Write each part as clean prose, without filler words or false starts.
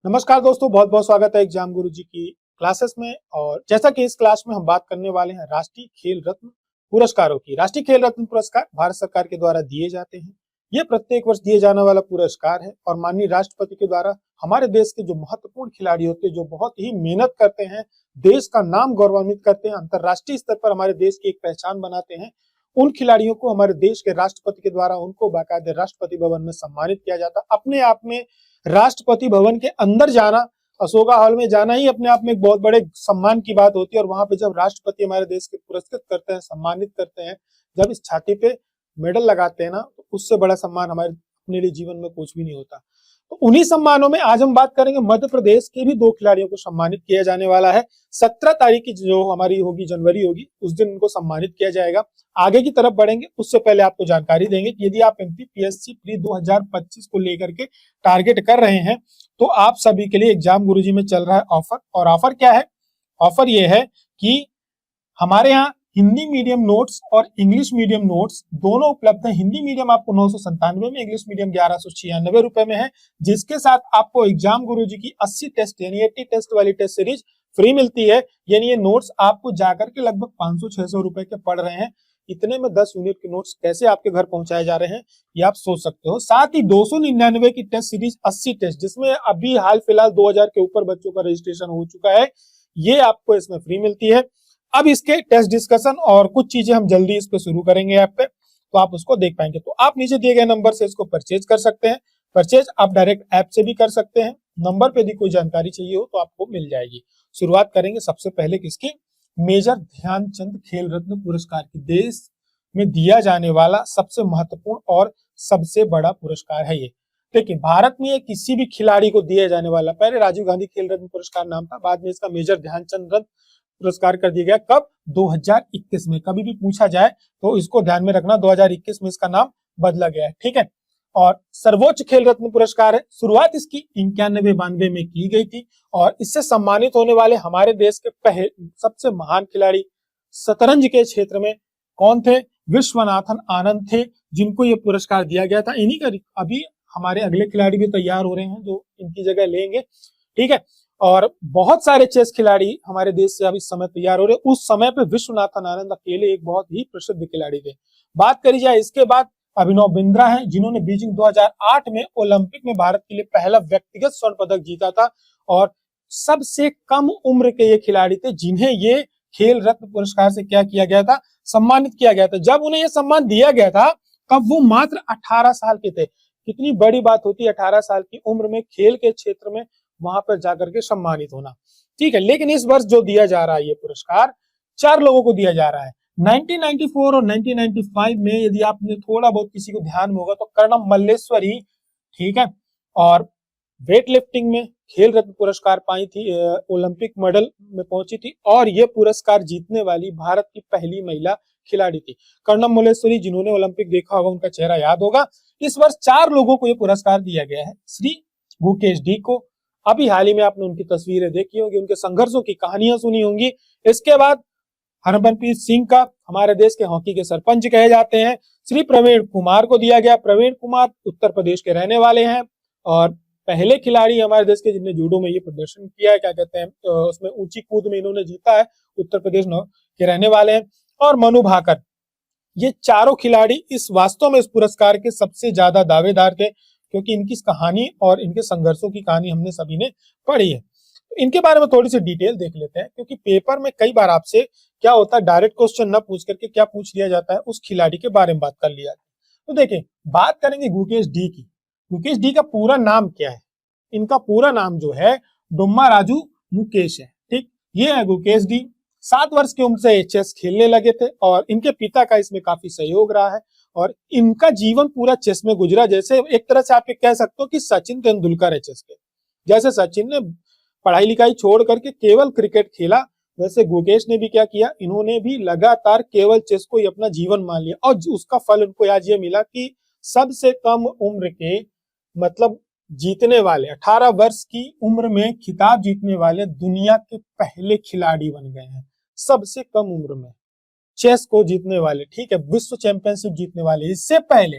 नमस्कार दोस्तों, बहुत बहुत स्वागत है एग्जाम गुरु जी की क्लासेस में। और जैसा कि इस क्लास में हम बात करने वाले हैं राष्ट्रीय खेल रत्न पुरस्कारों की। राष्ट्रीय खेल रत्न पुरस्कार भारत सरकार के द्वारा दिए जाते हैं। ये प्रत्येक वर्ष दिए जाने वाला पुरस्कार है और माननीय राष्ट्रपति के द्वारा हमारे देश के जो महत्वपूर्ण खिलाड़ी होते हैं, जो बहुत ही मेहनत करते हैं, देश का नाम गौरवान्वित करते हैं, अंतरराष्ट्रीय स्तर पर हमारे देश की एक पहचान बनाते हैं, उन खिलाड़ियों को हमारे देश के राष्ट्रपति के द्वारा उनको बाकायदे राष्ट्रपति भवन में सम्मानित किया जाता है। अपने आप में राष्ट्रपति भवन के अंदर जाना, अशोका हॉल में जाना ही अपने आप में एक बहुत बड़े सम्मान की बात होती है। और वहां पे जब राष्ट्रपति हमारे देश के पुरस्कृत करते हैं, सम्मानित करते हैं, जब इस छाती पे मेडल लगाते हैं ना, तो उससे बड़ा सम्मान हमारे अपने लिए जीवन में कुछ भी नहीं होता। तो उन्हीं सम्मानों में आज हम बात करेंगे। मध्य प्रदेश के भी 2 खिलाड़ियों को सम्मानित किया जाने वाला है। 17 तारीख की जो हमारी होगी, जनवरी होगी, उस दिन उनको सम्मानित किया जाएगा। आगे की तरफ बढ़ेंगे उससे पहले आपको जानकारी देंगे कि यदि आप एमपीपीएससी प्री 2025 को लेकर के टारगेट कर रहे हैं तो आप सभी के लिए एग्जाम गुरुजी में चल रहा है ऑफर। और ऑफर क्या है? ऑफर ये है कि हमारे यहाँ हिंदी मीडियम नोट्स और इंग्लिश मीडियम नोट्स दोनों उपलब्ध है। हिंदी मीडियम आपको 997 में, इंग्लिश मीडियम 1196 रुपए में है, जिसके साथ आपको एग्जाम गुरुजी की 80 टेस्ट यानी 80 टेस्ट वाली टेस्ट सीरीज फ्री मिलती है। यानी ये नोट्स आपको जाकर के लगभग 500-600 रुपए के पड़ रहे हैं। इतने में 10 यूनिट के नोट्स कैसे आपके घर पहुंचाए जा रहे हैं ये आप सोच सकते हो। साथ ही 299 की टेस्ट सीरीज 80 टेस्ट, जिसमें अभी हाल फिलहाल 2000 के ऊपर बच्चों का रजिस्ट्रेशन हो चुका है, ये आपको इसमें फ्री मिलती है। अब इसके टेस्ट डिस्कशन और कुछ चीजें हम जल्दी इस पे शुरू करेंगे ऐप पे, तो आप उसको देख पाएंगे। तो आप नीचे दिए गए नंबर से इसको परचेज कर सकते हैं। परचेज आप डायरेक्ट ऐप से भी कर सकते हैं। नंबर पे यदि कोई जानकारी चाहिए हो तो आपको मिल जाएगी। शुरुआत करेंगे सबसे पहले किसकी? मेजर ध्यानचंद खेल रत्न पुरस्कार की। देश में दिया जाने वाला सबसे महत्वपूर्ण और सबसे बड़ा पुरस्कार है ये। देखिए, भारत में ये किसी भी खिलाड़ी को दिया जाने वाला, पहले राजीव गांधी खेल रत्न पुरस्कार नाम था, बाद में इसका मेजर ध्यानचंद रत्न पुरस्कार कर दिया गया। कब? 2021 में। कभी भी पूछा जाए तो इसको ध्यान में रखना, 2021 में इसका नाम बदला गया है, ठीक है। और सर्वोच्च खेल रत्न पुरस्कार है। शुरुआत इसकी 91-92 में की गई थी और इससे सम्मानित होने वाले हमारे देश के पहले सबसे महान खिलाड़ी शतरंज के क्षेत्र में कौन थे? विश्वनाथन आनंद थे, जिनको ये पुरस्कार दिया गया था। इन्हीं का अभी हमारे अगले खिलाड़ी भी तैयार हो रहे हैं जो इनकी जगह लेंगे, ठीक है। और बहुत सारे चेस खिलाड़ी हमारे देश से अब इस समय तैयार हो रहे हैं। उस समय पे विश्वनाथन आनंद अकेले एक बहुत ही प्रसिद्ध खिलाड़ी थे। बात करी जाए इसके बाद, अभिनव बिंद्रा हैं, जिन्होंने बीजिंग 2008 में ओलंपिक में भारत के लिए पहला व्यक्तिगत स्वर्ण पदक जीता था और सबसे कम उम्र के ये खिलाड़ी थे जिन्हें ये खेल रत्न पुरस्कार से क्या किया गया था? सम्मानित किया गया था। जब उन्हें यह सम्मान दिया गया था तब वो मात्र 18 साल के थे। कितनी बड़ी बात होती है 18 साल की उम्र में खेल के क्षेत्र में वहां पर जाकर के सम्मानित होना, ठीक है। लेकिन इस वर्ष जो दिया जा रहा है ये पुरस्कार 4 लोगों को दिया जा रहा है। 1994 और 1995 में यदि आपने थोड़ा बहुत किसी को ध्यान में होगा तो कर्णम मल्लेश्वरी, ठीक है, और वेट लिफ्टिंग में खेल रत्न पुरस्कार पाई थी, ओलंपिक मेडल में पहुंची थी और ये पुरस्कार जीतने वाली भारत की पहली महिला खिलाड़ी थी। कर्णम मल्लेश्वरी, जिन्होंने ओलंपिक देखा होगा उनका चेहरा याद होगा। इस वर्ष 4 लोगों को ये पुरस्कार दिया गया है। श्री गुकेश डी को, अभी हाल ही में आपने उनकी तस्वीरें देखी होंगी, उनके संघर्षों की कहानियां सुनी होंगी। इसके बाद हरमनप्रीत सिंह का, हमारे देश के हॉकी के सरपंच कहे जाते हैं, श्री प्रवीण कुमार को दिया गया। प्रवीण कुमार उत्तर प्रदेश के रहने वाले हैं और पहले खिलाड़ी हमारे देश के जिन्होंने जूडो में ये प्रदर्शन किया है, क्या कहते हैं, उसमें ऊंची कूद में इन्होंने जीता है, उत्तर प्रदेश के रहने वाले हैं। और मनु भाकर, ये चारों खिलाड़ी इस वास्तव में इस पुरस्कार के सबसे ज्यादा दावेदार थे, क्योंकि इनकी कहानी और इनके संघर्षों की कहानी हमने सभी ने पढ़ी है। तो इनके बारे में थोड़ी सी डिटेल देख लेते हैं, क्योंकि पेपर में कई बार आपसे क्या होता है, डायरेक्ट क्वेश्चन न पूछ करके क्या पूछ लिया जाता है, उस खिलाड़ी के बारे में बात कर लिया। तो देखिए, बात करेंगे गुकेश डी की। गुकेश डी का पूरा नाम क्या है? इनका पूरा नाम जो है डुम्मा राजू मुकेश है, ठीक। ये है गुकेश डी। 7 वर्ष की उम्र से चेस खेलने लगे थे और इनके पिता का इसमें काफी सहयोग रहा है और इनका जीवन पूरा चेस में गुजरा। जैसे एक तरह से आप कह सकते हो कि सचिन तेंदुलकर है चेस के। जैसे सचिन ने पढ़ाई लिखाई छोड़ करके केवल क्रिकेट खेला, वैसे गुकेश ने भी क्या किया, इन्होंने भी लगातार केवल चेस को ही अपना जीवन मान लिया और उसका फल उनको आज ये मिला कि सबसे कम उम्र के, मतलब जीतने वाले 18 वर्ष की उम्र में खिताब जीतने वाले दुनिया के पहले खिलाड़ी बन गए हैं। सबसे कम उम्र में चेस को जीतने वाले, ठीक है, विश्व चैंपियनशिप जीतने वाले। इससे पहले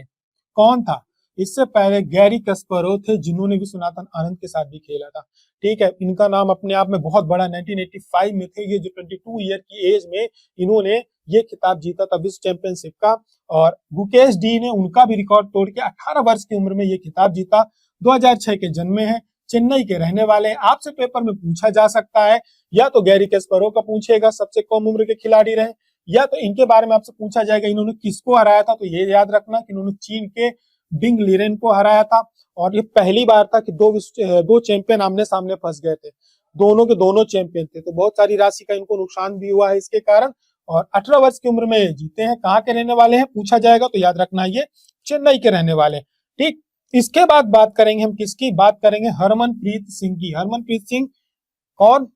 कौन था? इससे पहले गैरी कस्परोव थे, जिन्होंने विश्वनाथन आनंद के साथ भी खेला था। ठीक है, इनका नाम अपने आप में बहुत बड़ा। 1985 में थे ये, जो 22 ईयर की एज में इन्होंने ये खिताब जीता था विश्व चैंपियनशिप का। और गुकेश डी ने उनका भी रिकॉर्ड तोड़ के 18 वर्ष की उम्र में ये खिताब जीता। 2006 के जन्मे हैं, चेन्नई के रहने वाले हैं। आपसे पेपर में पूछा जा सकता है, या तो गैरी कैस्परोव का पूछेगा, सबसे कम उम्र के खिलाड़ी रहे, या तो इनके बारे में आपसे पूछा जाएगा इन्होंने किसको हराया था। तो ये याद रखना कि इन्होंने चीन के बिंग लिरेन को हराया था। और ये पहली बार था कि दो चैंपियन आमने सामने फंस गए थे, दोनों के दोनों चैंपियन थे। तो बहुत सारी राशि का इनको नुकसान भी हुआ है इसके कारण। और 18 वर्ष की उम्र में जीते हैं। कहाँ के रहने वाले हैं पूछा जाएगा, तो याद रखना ये चेन्नई के रहने वाले हैं। ठीक, इसके बाद बात करेंगे हम किसकी, बात करेंगे हरमनप्रीत सिंह की। हरमनप्रीत सिंह कौन,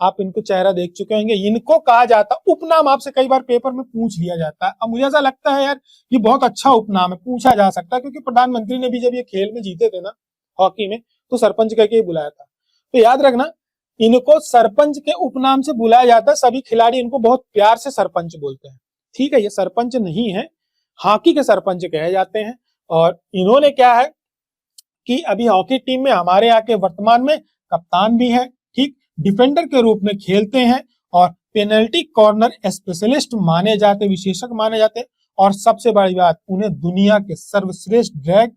आप इनको चेहरा देख चुके होंगे। इनको कहा जाता, उपनाम आपसे कई बार पेपर में पूछ लिया जाता है। अब मुझे ऐसा लगता है यार ये बहुत अच्छा उपनाम है, पूछा जा सकता है, क्योंकि प्रधानमंत्री ने भी जब ये खेल में जीते थे ना हॉकी में, तो सरपंच करके ही बुलाया था। तो याद रखना इनको सरपंच के उपनाम से बुलाया जाता है। सभी खिलाड़ी इनको बहुत प्यार से सरपंच बोलते हैं। ठीक है, ये सरपंच नहीं है, हॉकी के सरपंच कहे जाते हैं। और इन्होंने क्या है कि अभी हॉकी टीम में हमारे यहाँ के वर्तमान में कप्तान भी है। ठीक, डिफेंडर के रूप में खेलते हैं और पेनल्टी कॉर्नर स्पेशलिस्ट माने जाते, विशेषज्ञ माने जाते। और सबसे बड़ी बात, उन्हें दुनिया के सर्वश्रेष्ठ ड्रैग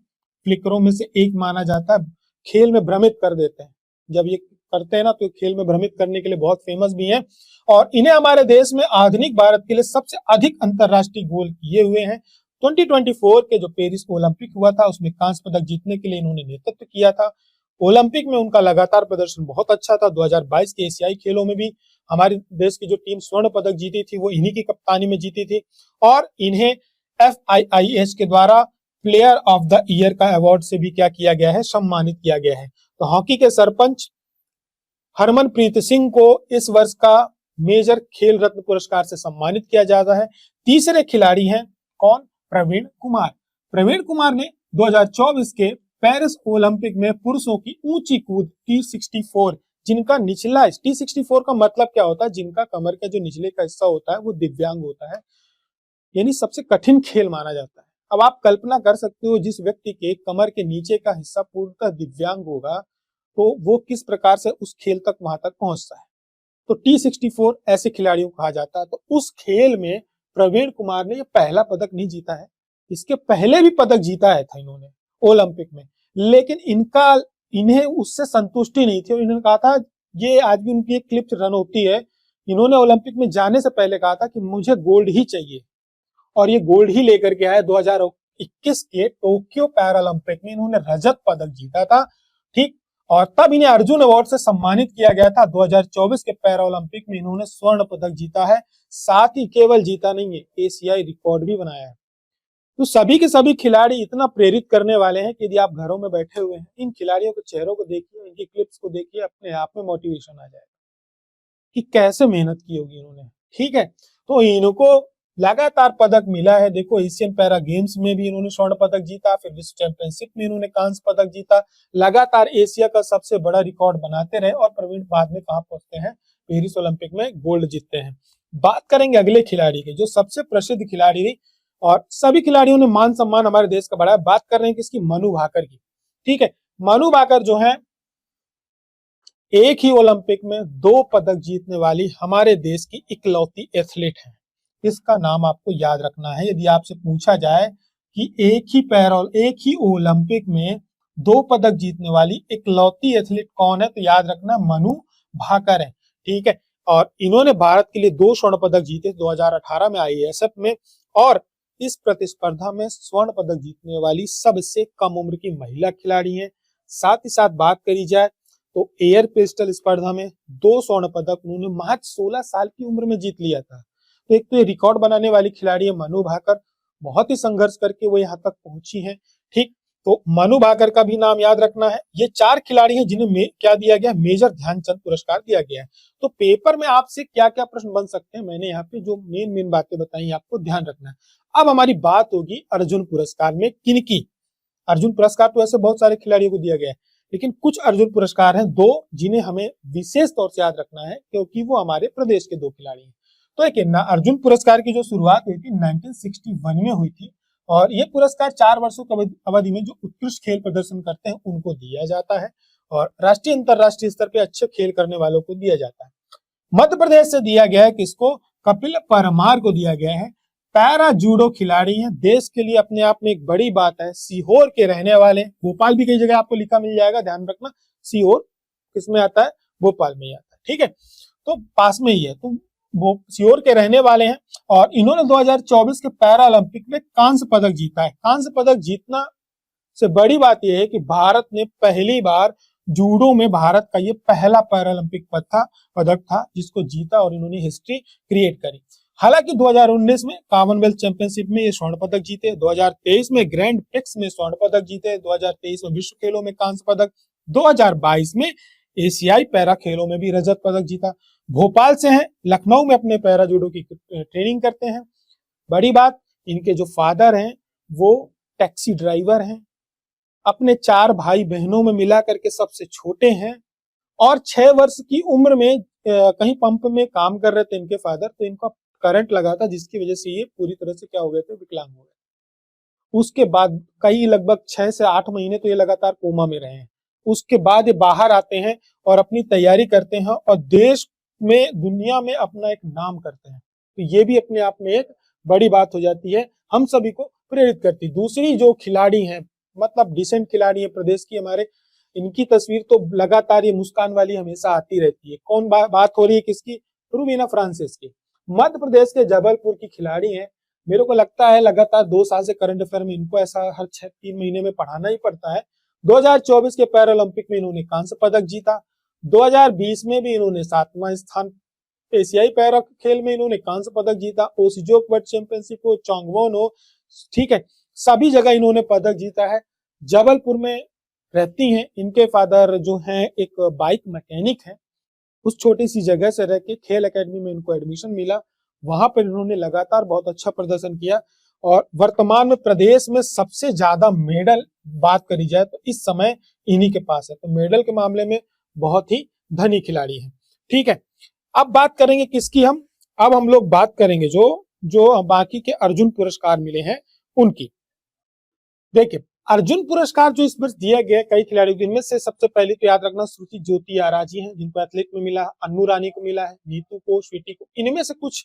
फ्लिकरों में से एक माना जाता है। खेल में भ्रमित कर देते हैं, जब ये करते हैं ना तो खेल में भ्रमित करने के लिए बहुत फेमस भी हैं। और इन्हें हमारे देश में आधुनिक भारत के लिए सबसे अधिक अंतरराष्ट्रीय गोल किए हुए हैं। 2024 के जो पेरिस ओलंपिक हुआ था उसमें कांस्य पदक जीतने के लिए इन्होंने नेतृत्व किया था। ओलंपिक में उनका लगातार प्रदर्शन बहुत अच्छा था। 2022 के एशियाई खेलों में भी हमारे देश की जो टीम स्वर्ण पदक जीती थी वो इन्हीं की कप्तानी में जीती थी। और इन्हें FIIH के द्वारा प्लेयर ऑफ द ईयर का अवार्ड से भी क्या किया गया है, सम्मानित किया गया है। तो हॉकी के सरपंच हरमनप्रीत सिंह को इस वर्ष का मेजर खेल रत्न पुरस्कार से सम्मानित किया जाता है। तीसरे खिलाड़ी हैं कौन, प्रवीण कुमार। प्रवीण कुमार ने 2024 के पेरिस ओलंपिक में पुरुषों की ऊंची कूद T64, जिनका निचला T64 का मतलब क्या होता है, जिनका कमर का जो निचले का हिस्सा होता है वो दिव्यांग होता है, यानी सबसे कठिन खेल माना जाता है। अब आप कल्पना कर सकते हो जिस व्यक्ति के कमर के नीचे का हिस्सा पूर्णतः दिव्यांग होगा तो वो किस प्रकार से उस खेल तक वहां तक पहुंचता है। तो T64 ऐसे खिलाड़ियों को कहा जाता है। तो उस खेल में प्रवीण कुमार ने ये पहला पदक नहीं जीता है, इसके पहले भी पदक जीता है था इन्होंने ओलंपिक में, लेकिन इन्हें उससे संतुष्टि नहीं थी और इन्होंने कहा था, ये आज भी उनकी एक क्लिप रन होती है, इन्होंने ओलंपिक में जाने से पहले कहा था कि मुझे गोल्ड ही चाहिए, और ये गोल्ड ही लेकर के आए। 2021 के टोक्यो पैरालंपिक में इन्होंने रजत पदक जीता था। ठीक, और तब इन्हें अर्जुन अवार्ड से सम्मानित किया गया था। 2024 के पैरा ओलंपिक में इन्होंने स्वर्ण पदक जीता है। साथ ही केवल जीता नहीं है, एशियाई रिकॉर्ड भी बनाया है। तो सभी के सभी खिलाड़ी इतना प्रेरित करने वाले हैं कि यदि आप घरों में बैठे हुए हैं, इन खिलाड़ियों के चेहरों को देखिए, इनकी क्लिप्स को देखिए, अपने आप में मोटिवेशन आ जाएगा कि कैसे मेहनत की होगी इन्होंने। ठीक है, तो इनको लगातार पदक मिला है। देखो एशियन पैरा गेम्स में भी इन्होंने स्वर्ण पदक जीता, फिर विश्व चैंपियनशिप में इन्होंने कांस्य पदक जीता, लगातार एशिया का सबसे बड़ा रिकॉर्ड बनाते रहे। और प्रवीण बाद में कहां पहुंचते हैं, पेरिस ओलंपिक में गोल्ड जीतते हैं। बात करेंगे अगले खिलाड़ी की, जो सबसे प्रसिद्ध खिलाड़ी रही और सभी खिलाड़ियों ने मान सम्मान हमारे देश का बढ़ाया। बात कर रहे हैं किसकी, मनु भाकर की। ठीक है, मनु भाकर जो है एक ही ओलंपिक में 2 पदक जीतने वाली हमारे देश की इकलौती एथलीट है। इसका नाम आपको याद रखना है। यदि आपसे पूछा जाए कि एक ही ओलंपिक में 2 पदक जीतने वाली इकलौती एथलीट कौन है, तो याद रखना मनु भाकर है। ठीक है, और इन्होंने भारत के लिए 2 स्वर्ण पदक जीते 2018 में IASF में, और इस प्रतिस्पर्धा में स्वर्ण पदक जीतने वाली सबसे कम उम्र की महिला खिलाड़ी है। साथ ही साथ बात करी जाए तो एयर पिस्टल स्पर्धा में 2 स्वर्ण पदक उन्होंने महज 16 साल की उम्र में जीत लिया था। तो एक तो ये रिकॉर्ड बनाने वाली खिलाड़ी है मनु भाकर, बहुत ही संघर्ष करके वो यहाँ तक पहुंची है। ठीक, तो मनु भाकर का भी नाम याद रखना है। ये 4 खिलाड़ी हैं जिन्हें क्या दिया गया, मेजर ध्यानचंद पुरस्कार दिया गया है। तो पेपर में आपसे क्या क्या प्रश्न बन सकते हैं, मैंने यहाँ पे जो मेन बातें बताई आपको ध्यान रखना है। अब हमारी बात होगी अर्जुन पुरस्कार में किनकी। अर्जुन पुरस्कार तो ऐसे बहुत सारे खिलाड़ियों को दिया गया है, लेकिन कुछ अर्जुन पुरस्कार हैं 2 जिन्हें हमें विशेष तौर से याद रखना है, क्योंकि वो हमारे प्रदेश के 2 खिलाड़ी हैं। तो एक अर्जुन पुरस्कार की जो शुरुआत हुई थी 1961 में हुई थी, और ये पुरस्कार 4 वर्षों की अवधि में जो उत्कृष्ट खेल प्रदर्शन करते हैं उनको दिया जाता है और राष्ट्रीय अंतरराष्ट्रीय स्तर पे अच्छे खेल करने वालों को दिया जाता है। मध्य प्रदेश से दिया गया है किसको? कपिल परमार को दिया गया है। पैरा जूडो खिलाड़ी हैं, देश के लिए अपने आप में एक बड़ी बात है। सीहोर के रहने वाले, भोपाल भी कई जगह आपको लिखा मिल जाएगा, ध्यान रखना। सीहोर किसमें आता है? भोपाल में ही आता है, ठीक है, तो पास में ही है। तो वो सीहोर के रहने वाले हैं और इन्होंने 2024 के पैरा ओलंपिक में कांस्य पदक जीता है। कांस्य पदक जीतना से बड़ी बात यह है कि भारत ने पहली बार जूडो में भारत का ये पहला पैरालंपिक पदक था जिसको जीता और इन्होंने हिस्ट्री क्रिएट करी। हालांकि 2019 में कॉमनवेल्थ चैंपियनशिप में ये स्वर्ण पदक जीते, 2023 में ग्रैंड प्रिक्स में स्वर्ण पदक जीते, 2023 में विश्व खेलों में कांस्य पदक, 2022 में एशियाई पैरा खेलों में भी रजत पदक जीता। भोपाल से हैं, लखनऊ में अपने पैरा जूडो की ट्रेनिंग करते हैं। बड़ी बात, इनके जो फादर हैं वो टैक्सी ड्राइवर हैं, अपने 4 भाई बहनों में मिला करके सबसे छोटे हैं और 6 वर्ष की उम्र में कहीं पंप में काम कर रहे थे इनके फादर, तो इनका करंट लगा था जिसकी वजह से ये पूरी तरह से क्या हो गए थे? विकलांग हो गए। उसके बाद कई लगभग 6 से 8 महीने तो ये लगातार कोमा में रहे हैं। उसके बाद ये बाहर आते हैं और अपनी तैयारी करते हैं और देश में, दुनिया में अपना एक नाम करते हैं। तो ये भी अपने आप में एक बड़ी बात हो जाती है, हम सभी को प्रेरित करती। दूसरी जो खिलाड़ी हैं, मतलब डिसेंट खिलाड़ी है प्रदेश की हमारे, इनकी तस्वीर तो लगातार ये मुस्कान वाली हमेशा आती रहती है। कौन बात हो रही है किसकी? रूबीना फ्रांसिस की। मध्य प्रदेश के जबलपुर की खिलाड़ी हैं। मेरे को लगता है लगातार 2 साल से करंट अफेयर में इनको ऐसा हर 3 महीने में पढ़ाना ही पड़ता है। 2024 के पैरालंपिक में इन्होंने कांस्य पदक जीता। 2020 में भी इन्होंने 7वां स्थान, एशियाई पैरा खेल में इन्होंने कांस्य पदक जीता। ओसिजोक वर्ल्ड चैंपियनशिप हो, चोंगवोन हो, ठीक है, सभी जगह इन्होंने पदक जीता है। जबलपुर में रहती हैं, इनके फादर जो हैं एक बाइक मैकेनिक हैं। उस छोटी सी जगह से रह के खेल एकेडमी में इनको एडमिशन मिला, वहां पर इन्होंने लगातार बहुत अच्छा प्रदर्शन किया और वर्तमान में प्रदेश में सबसे ज्यादा मेडल बात करी जाए तो इस समय इन्हीं के पास है। तो मेडल के मामले में बहुत ही धनी खिलाड़ी है, ठीक है। अब बात करेंगे किसकी? अब हम लोग बात करेंगे जो बाकी के अर्जुन पुरस्कार मिले हैं उनकी। देखिए, अर्जुन पुरस्कार जो इस वर्ष दिया गया कई खिलाड़ियों को, इनमें से सबसे पहले तो याद रखना श्रुति ज्योति आराजी हैं, जिनको एथलीट में मिला है, अन्नू रानी को मिला है, नीतू को, स्वीटी को। इनमें से कुछ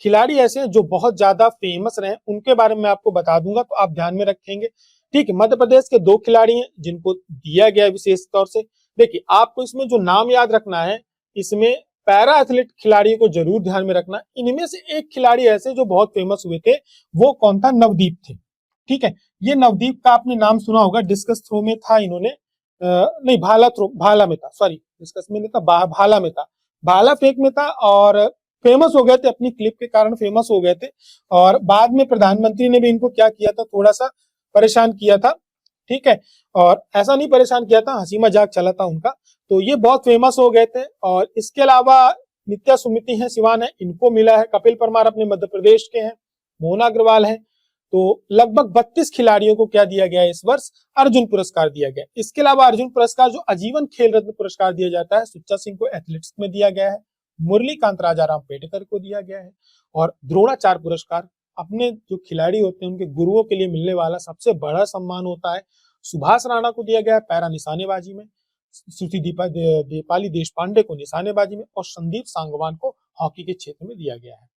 खिलाड़ी ऐसे हैं जो बहुत ज्यादा फेमस रहे, उनके बारे में आपको बता दूंगा तो आप ध्यान में रखेंगे, ठीक है। मध्य प्रदेश के 2 खिलाड़ी हैं जिनको दिया गया विशेष तौर से। देखिए, आपको इसमें जो नाम याद रखना है, इसमें पैरा एथलीट खिलाड़ियों को जरूर ध्यान में रखना। इनमें से एक खिलाड़ी ऐसे जो बहुत फेमस हुए थे, वो कौन था? नवदीप थे, ठीक है। ये नवदीप का आपने नाम सुना होगा, डिस्कस थ्रो में था इन्होंने, नहीं भाला में था, सॉरी डिस्कस में नहीं था, भाला में था, भाला फेंक में था और फेमस हो गए थे, अपनी क्लिप के कारण फेमस हो गए थे। और बाद में प्रधानमंत्री ने भी इनको क्या किया था? थोड़ा सा परेशान किया था, ठीक है। और ऐसा नहीं परेशान किया था, हंसी मजाक चला था उनका, तो ये बहुत फेमस हो गए थे। और इसके अलावा नित्या सुमिति है, सिवान है, इनको मिला है। कपिल परमार अपने मध्य प्रदेश के हैं, मोना अग्रवाल है। तो लगभग 32 खिलाड़ियों को क्या दिया गया है इस वर्ष? अर्जुन पुरस्कार दिया गया। इसके अलावा अर्जुन पुरस्कार जो आजीवन खेल रत्न पुरस्कार दिया जाता है, सुच्चा सिंह को एथलेटिक्स में दिया गया है, मुरलीकांत राजाराम पेटकर को दिया गया है। और द्रोणाचार्य पुरस्कार अपने जो खिलाड़ी होते हैं उनके गुरुओं के लिए मिलने वाला सबसे बड़ा सम्मान होता है। सुभाष राणा को दिया गया है पैरा निशानेबाजी में, श्रुति दीपाली देशपांडे को निशानेबाजी में और संदीप सांगवान को हॉकी के क्षेत्र में दिया गया है।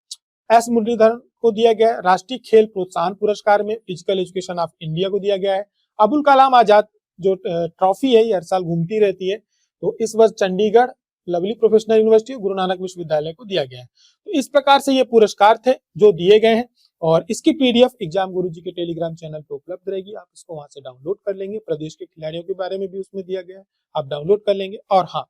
एस मुरलीधरन को दिया गया है राष्ट्रीय खेल प्रोत्साहन पुरस्कार में, फिजिकल एजुकेशन ऑफ इंडिया को दिया गया है। अबुल कलाम आजाद जो ट्रॉफी है ये हर साल घूमती रहती है, तो इस वर्ष Chandigarh lovely professional university Guru Nanak विश्वविद्यालय को दिया गया है। तो इस प्रकार से ये पुरस्कार थे जो दिए गए हैं और इसकी पीडीएफ एग्जाम गुरुजी के टेलीग्राम चैनल पे उपलब्ध रहेगी। आप इसको वहां से डाउनलोड कर लेंगे। प्रदेश के खिलाड़ियों के बारे में भी उसमें दिया गया है, आप डाउनलोड कर लेंगे। और हाँ,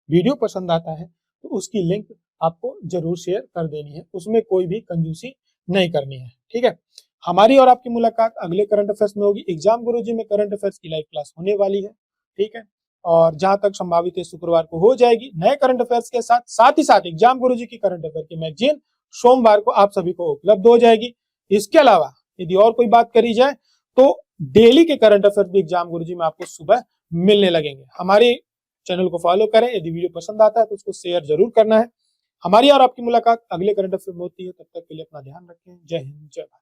वीडियो पसंद आता है तो उसकी लिंक आपको जरूर शेयर कर देनी है, उसमें कोई भी कंजूसी नहीं करनी है, ठीक है। हमारी और आपकी मुलाकात अगले करंट अफेयर्स में होगी। एग्जाम गुरुजी में करंट अफेयर्स की लाइव क्लास होने वाली है, ठीक है। और जहां तक संभावित है शुक्रवार को हो जाएगी नए करंट अफेयर्स के साथ ही साथ एग्जाम गुरुजी की करंट अफेयर की मैगजीन सोमवार को आप सभी को उपलब्ध हो जाएगी। इसके अलावा यदि और कोई बात करी जाए तो डेली के करंट अफेयर भी एग्जाम गुरुजी में आपको सुबह मिलने लगेंगे। हमारे चैनल को फॉलो करें, यदि वीडियो पसंद आता है तो उसको शेयर जरूर करना है। हमारी और आपकी मुलाकात अगले करंट अफेयर में होती है, तब तक के लिए अपना ध्यान रखें। जय हिंद, जय भारत।